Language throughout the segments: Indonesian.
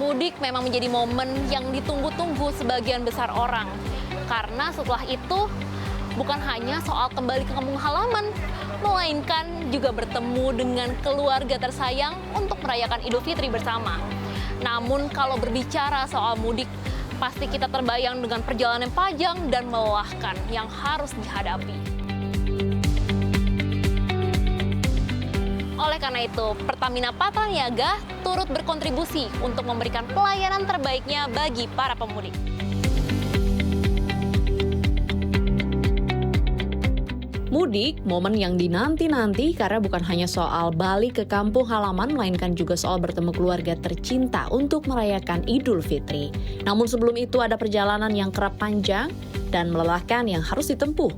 Mudik memang menjadi momen yang ditunggu-tunggu sebagian besar orang. Karena setelah itu bukan hanya soal kembali ke kampung halaman, melainkan juga bertemu dengan keluarga tersayang untuk merayakan Idul Fitri bersama. Namun kalau berbicara soal mudik, pasti kita terbayang dengan perjalanan panjang dan melelahkan yang harus dihadapi. Oleh karena itu, Pertamina Patraniaga turut berkontribusi untuk memberikan pelayanan terbaiknya bagi para pemudik. Mudik, momen yang dinanti-nanti karena bukan hanya soal balik ke kampung halaman, melainkan juga soal bertemu keluarga tercinta untuk merayakan Idul Fitri. Namun sebelum itu ada perjalanan yang kerap panjang dan melelahkan yang harus ditempuh.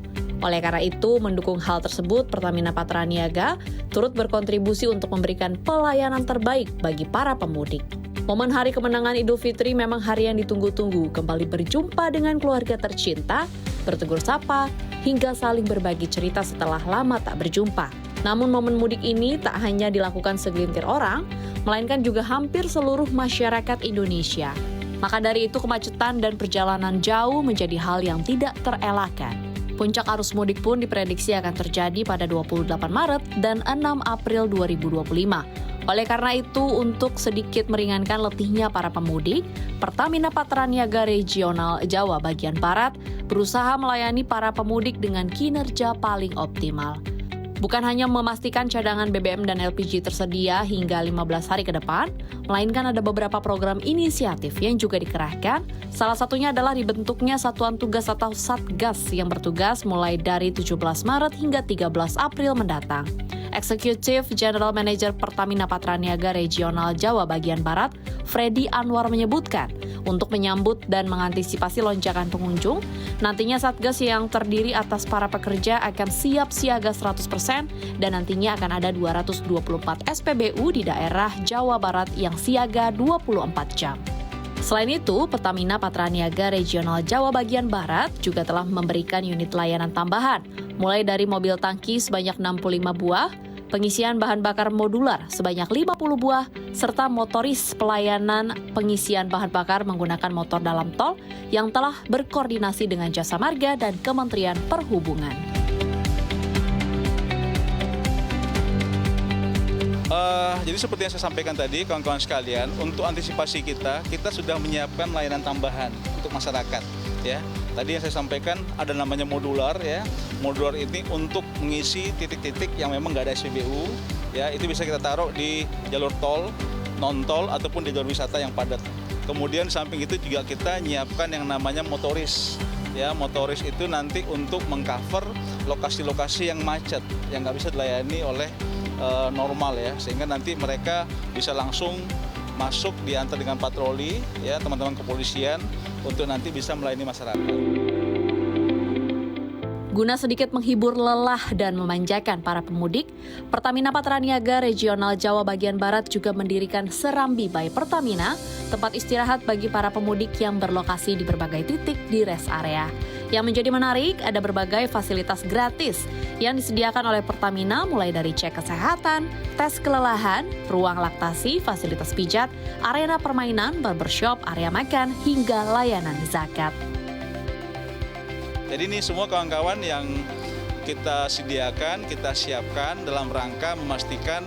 Oleh karena itu, mendukung hal tersebut, Pertamina Patraniaga turut berkontribusi untuk memberikan pelayanan terbaik bagi para pemudik. Momen hari kemenangan Idul Fitri memang hari yang ditunggu-tunggu, kembali berjumpa dengan keluarga tercinta, bertegur sapa, hingga saling berbagi cerita setelah lama tak berjumpa. Namun momen mudik ini tak hanya dilakukan segelintir orang, melainkan juga hampir seluruh masyarakat Indonesia. Maka dari itu kemacetan dan perjalanan jauh menjadi hal yang tidak terelakkan. Puncak arus mudik pun diprediksi akan terjadi pada 28 Maret dan 6 April 2025. Oleh karena itu, untuk sedikit meringankan letihnya para pemudik, Pertamina Patraniaga Regional Jawa bagian Barat berusaha melayani para pemudik dengan kinerja paling optimal. Bukan hanya memastikan cadangan BBM dan LPG tersedia hingga 15 hari ke depan, melainkan ada beberapa program inisiatif yang juga dikerahkan. Salah satunya adalah dibentuknya Satuan Tugas atau Satgas yang bertugas mulai dari 17 Maret hingga 13 April mendatang. Eksekutif General Manager Pertamina Patraniaga Regional Jawa bagian Barat, Freddy Anwar menyebutkan, untuk menyambut dan mengantisipasi lonjakan pengunjung, nantinya Satgas yang terdiri atas para pekerja akan siap siaga 100% dan nantinya akan ada 224 SPBU di daerah Jawa Barat yang siaga 24 jam. Selain itu, Pertamina Patraniaga Regional Jawa bagian Barat juga telah memberikan unit layanan tambahan, mulai dari mobil tangki sebanyak 65 buah, pengisian bahan bakar modular sebanyak 50 buah, serta motoris pelayanan pengisian bahan bakar menggunakan motor dalam tol yang telah berkoordinasi dengan Jasa Marga dan Kementerian Perhubungan. Jadi seperti yang saya sampaikan tadi, kawan-kawan sekalian, untuk antisipasi kita sudah menyiapkan layanan tambahan untuk masyarakat. Ya, tadi yang saya sampaikan ada namanya modular. Ya, modular ini untuk mengisi titik-titik yang memang nggak ada SPBU. Ya, itu bisa kita taruh di jalur tol, non tol ataupun di jalur wisata yang padat. Kemudian samping itu juga kita nyiapkan yang namanya motoris. Ya, motoris itu nanti untuk mengcover lokasi-lokasi yang macet, yang nggak bisa dilayani oleh normal ya, sehingga nanti mereka bisa langsung masuk diantar dengan patroli ya teman-teman kepolisian untuk nanti bisa melayani masyarakat. Guna sedikit menghibur lelah dan memanjakan para pemudik, Pertamina Patraniaga Regional Jawa bagian Barat juga mendirikan Serambi by Pertamina, tempat istirahat bagi para pemudik yang berlokasi di berbagai titik di rest area. Yang menjadi menarik, ada berbagai fasilitas gratis yang disediakan oleh Pertamina, mulai dari cek kesehatan, tes kelelahan, ruang laktasi, fasilitas pijat, arena permainan, barbershop, area makan, hingga layanan zakat. Jadi ini semua kawan-kawan yang kita sediakan, kita siapkan dalam rangka memastikan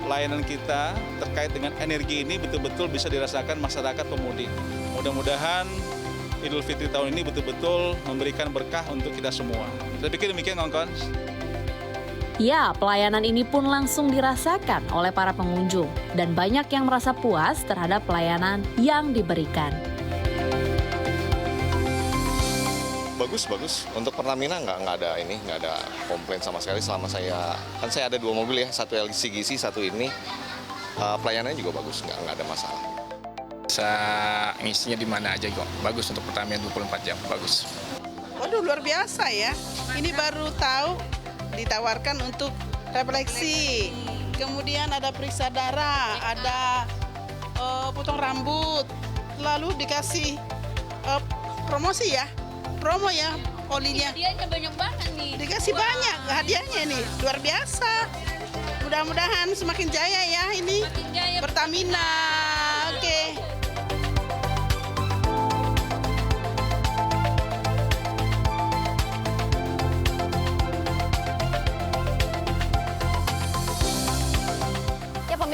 layanan kita terkait dengan energi ini betul-betul bisa dirasakan masyarakat pemudik. Mudah-mudahan Idul Fitri tahun ini betul-betul memberikan berkah untuk kita semua. Saya pikir demikian kawan-kawan. Ya, pelayanan ini pun langsung dirasakan oleh para pengunjung dan banyak yang merasa puas terhadap pelayanan yang diberikan. Bagus. Untuk Pertamina nggak ada komplain sama sekali selama saya ada 2 mobil ya, satu LCGC, satu ini. Pelayanannya juga bagus, nggak ada masalah. Bisa ngisinya di mana aja kok. Bagus untuk Pertamina 24 jam, bagus. Waduh, luar biasa ya. Ini baru tahu ditawarkan untuk refleksi. Kemudian ada periksa darah, ada potong rambut. Lalu dikasih promosi ya. Promo ya, olinya. Hadiahnya banyak banget nih. Dikasih banyak hadiahnya nih, luar biasa. Mudah-mudahan semakin jaya ya ini. Pertamina, oke.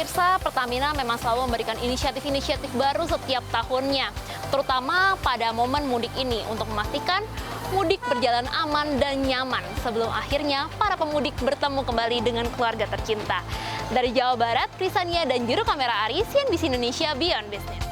pemirsa, Pertamina memang selalu memberikan inisiatif-inisiatif baru setiap tahunnya, terutama pada momen mudik ini untuk memastikan mudik berjalan aman dan nyaman sebelum akhirnya para pemudik bertemu kembali dengan keluarga tercinta. Dari Jawa Barat, Krisania dan juru kamera Aris, CNBC Indonesia Beyond Business.